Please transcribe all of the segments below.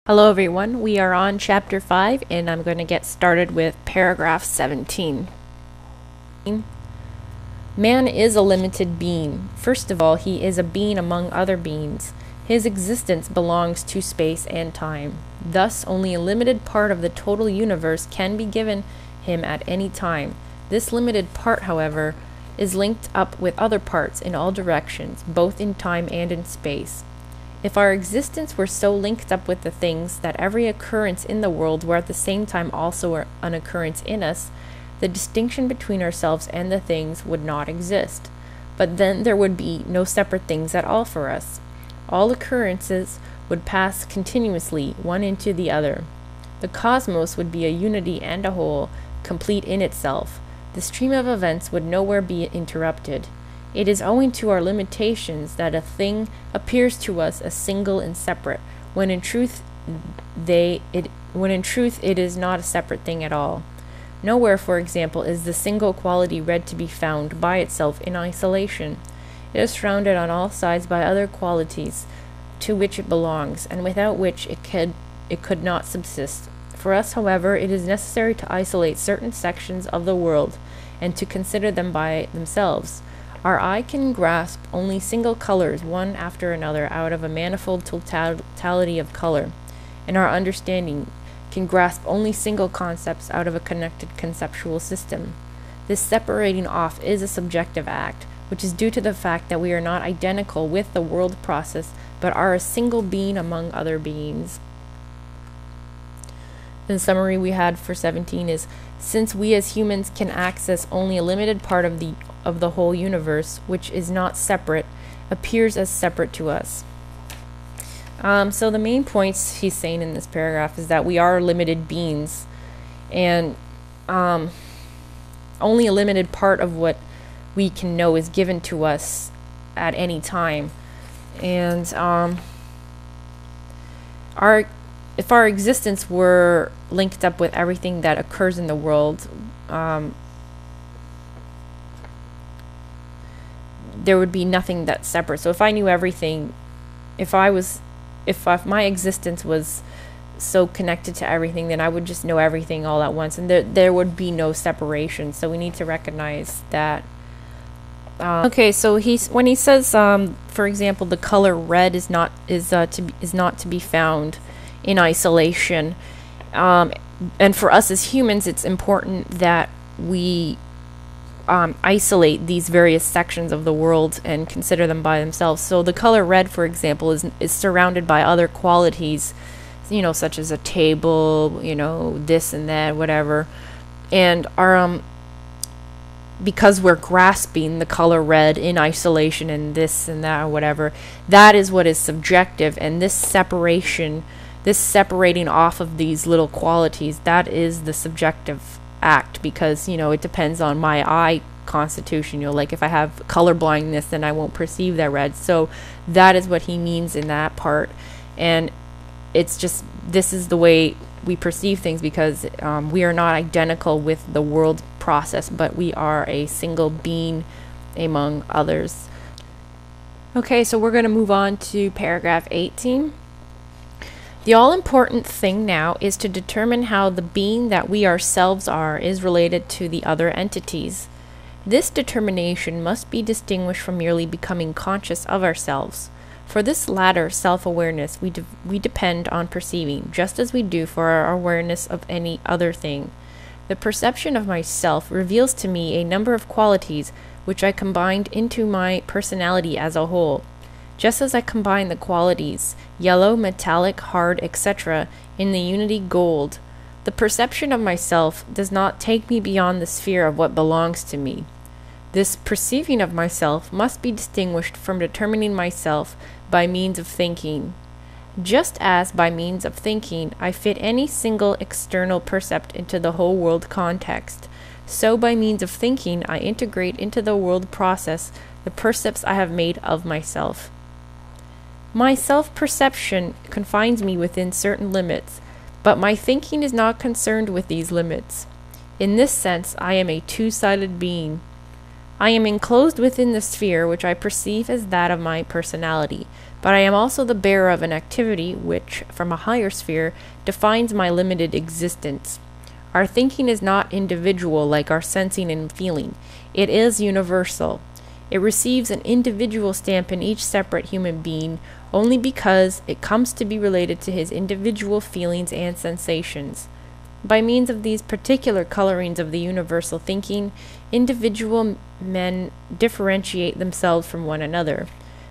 Hello everyone, we are on chapter 5 and I'm going to get started with paragraph 17. Man is a limited being. First of all, he is a being among other beings. His existence belongs to space and time. Thus, only a limited part of the total universe can be given him at any time. This limited part, however, is linked up with other parts in all directions, both in time and in space. If our existence were so linked up with the things that every occurrence in the world were at the same time also an occurrence in us, the distinction between ourselves and the things would not exist. But then there would be no separate things at all for us. All occurrences would pass continuously, one into the other. The cosmos would be a unity and a whole, complete in itself. The stream of events would nowhere be interrupted. It is owing to our limitations that a thing appears to us as single and separate, when in truth it is not a separate thing at all. Nowhere, for example, is the single quality red to be found by itself in isolation. It is surrounded on all sides by other qualities to which it belongs, and without which it could not subsist. For us, however, it is necessary to isolate certain sections of the world, and to consider them by themselves. Our eye can grasp only single colors, one after another, out of a manifold totality of color, and our understanding can grasp only single concepts out of a connected conceptual system. This separating off is a subjective act, which is due to the fact that we are not identical with the world process, but are a single being among other beings. The summary we had for 17 is, since we as humans can access only a limited part of the whole universe, which is not separate, appears as separate to us. So the main points he's saying in this paragraph is that we are limited beings, and only a limited part of what we can know is given to us at any time. And if our existence were linked up with everything that occurs in the world, there would be nothing that's separate. So if I knew everything, if my existence was so connected to everything, then I would just know everything all at once, and there would be no separation. So we need to recognize that. Okay, so when he says, for example, the color red is not to be found in isolation, and for us as humans, it's important that we isolate these various sections of the world and consider them by themselves. So the color red, for example, is surrounded by other qualities, such as a table, this and that, whatever, and our because we're grasping the color red in isolation and this and that or whatever, that is what is subjective, and this separating off of these little qualities, that is the subjective act, because it depends on my eye constitution. Like if I have color blindness, then I won't perceive that red. So that is what he means in that part, and it's just, this is the way we perceive things, because we are not identical with the world process, but we are a single being among others. Okay, so we're going to move on to paragraph 18. The all-important thing now is to determine how the being that we ourselves are is related to the other entities. This determination must be distinguished from merely becoming conscious of ourselves. For this latter self-awareness, we depend on perceiving, just as we do for our awareness of any other thing. The perception of myself reveals to me a number of qualities which I combined into my personality as a whole. Just as I combine the qualities yellow, metallic, hard, etc. in the unity gold, the perception of myself does not take me beyond the sphere of what belongs to me. This perceiving of myself must be distinguished from determining myself by means of thinking. Just as by means of thinking I fit any single external percept into the whole world context, so by means of thinking I integrate into the world process the percepts I have made of myself. My self-perception confines me within certain limits, but my thinking is not concerned with these limits. In this sense, I am a two-sided being. I am enclosed within the sphere which I perceive as that of my personality, but I am also the bearer of an activity which, from a higher sphere, defines my limited existence. Our thinking is not individual like our sensing and feeling. It is universal. It receives an individual stamp in each separate human being only because it comes to be related to his individual feelings and sensations. By means of these particular colorings of the universal thinking, individual men differentiate themselves from one another.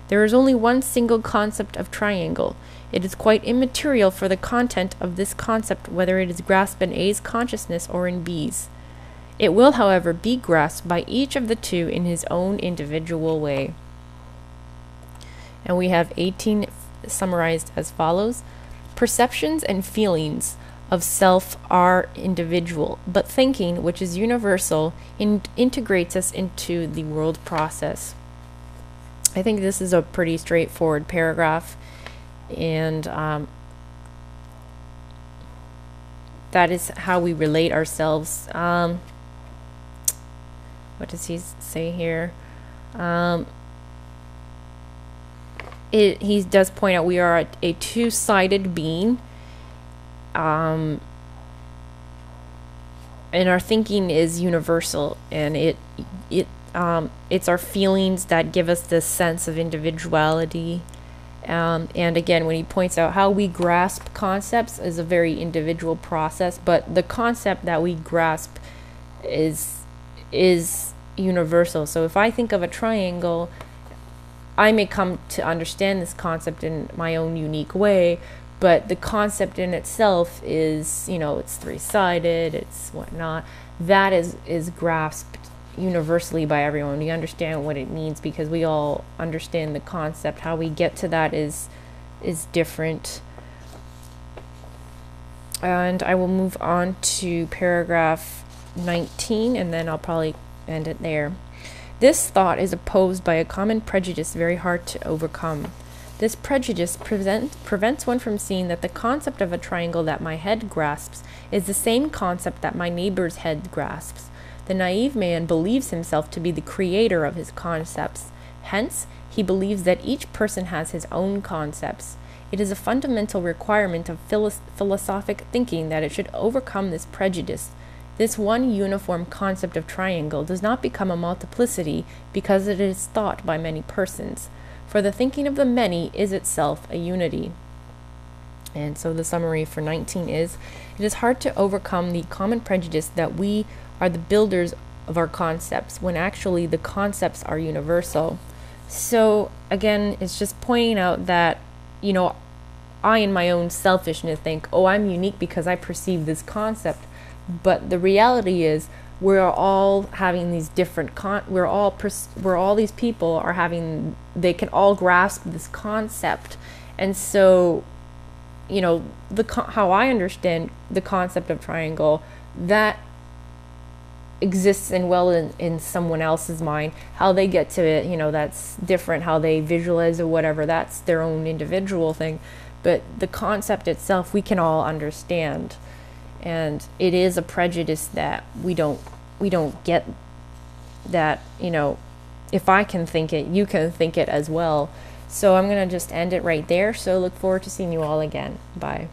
There is only one single concept of triangle. It is quite immaterial for the content of this concept whether it is grasped in A's consciousness or in B's. It will, however, be grasped by each of the two in his own individual way. And we have 18 summarized as follows. Perceptions and feelings of self are individual, but thinking, which is universal, integrates us into the world process. I think this is a pretty straightforward paragraph, and that is how we relate ourselves. What does he say here? He does point out we are a two-sided being, and our thinking is universal, and it's our feelings that give us this sense of individuality. And again, when he points out how we grasp concepts is a very individual process, but the concept that we grasp is universal. So if I think of a triangle, I may come to understand this concept in my own unique way, but the concept in itself is, it's three-sided, it's whatnot. That is grasped universally by everyone. We understand what it means because we all understand the concept. How we get to that is different. And I will move on to paragraph 19, and then I'll probably end it there. This thought is opposed by a common prejudice very hard to overcome. This prejudice prevents one from seeing that the concept of a triangle that my head grasps is the same concept that my neighbor's head grasps. The naive man believes himself to be the creator of his concepts. Hence, he believes that each person has his own concepts. It is a fundamental requirement of philosophic thinking that it should overcome this prejudice. This one uniform concept of triangle does not become a multiplicity because it is thought by many persons, for the thinking of the many is itself a unity. And so the summary for 19 is, it is hard to overcome the common prejudice that we are the builders of our concepts, when actually the concepts are universal. So again, it's just pointing out that, I in my own selfishness think, oh, I'm unique because I perceive this concept. But the reality is we're all having these different all these people are having, they can all grasp this concept. And so, how I understand the concept of triangle, that exists in someone else's mind. How they get to it, that's different. How they visualize or whatever, that's their own individual thing. But the concept itself, we can all understand. And it is a prejudice that we don't get that, if I can think it, you can think it as well. So I'm going to just end it right there. So look forward to seeing you all again. Bye.